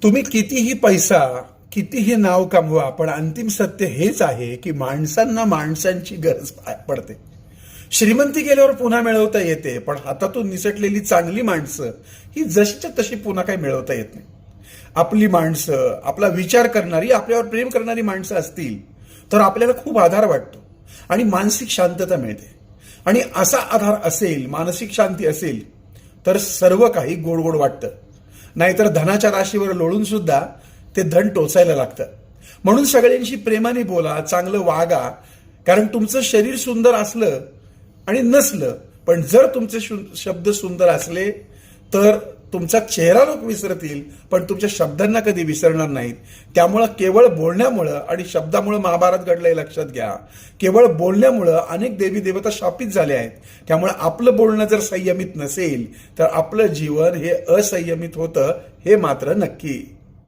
तुम्ही कितीही पैसा, कितीही नाव कमवा, पण अंतिम सत्य हेच आहे की माणसांना माणसांची गरज पडते. श्रीमंती गेल्यावर पुन्हा मिळवता येते, पण हातातून निसटलेली चांगली माणसं ही जशीच्या तशी पुन्हा काही मिळवता येत नाही. आपली माणसं, आपला विचार करणारी, आपल्यावर प्रेम करणारी माणसं असतील तर आपल्याला खूप आधार वाटतो आणि मानसिक शांतता मिळते. आणि असा आधार असेल, मानसिक शांती असेल तर सर्व काही गोड गोड वाटतं. नाहीतर धनाच्या राशीवर लोळून सुद्धा ते धन टोचायला लागतं. म्हणून सगळ्यांशी प्रेमाने बोला, चांगलं वागा. कारण तुमचं शरीर सुंदर असलं आणि नसलं, पण जर तुमचे शब्द सुंदर असले तर तुमचा चेहरा लोक विसरतील, पण तुमच्या शब्दांना कधी विसरणार नाहीत. त्यामुळं केवळ बोलण्यामुळं आणि शब्दामुळं महाभारत घडलंय लक्षात घ्या. केवळ बोलण्यामुळं अनेक देवी देवता शापित झाले आहेत. त्यामुळे आपलं बोलणं जर संयमित नसेल तर आपलं जीवन हे असंयमित होतं, हे मात्र नक्की.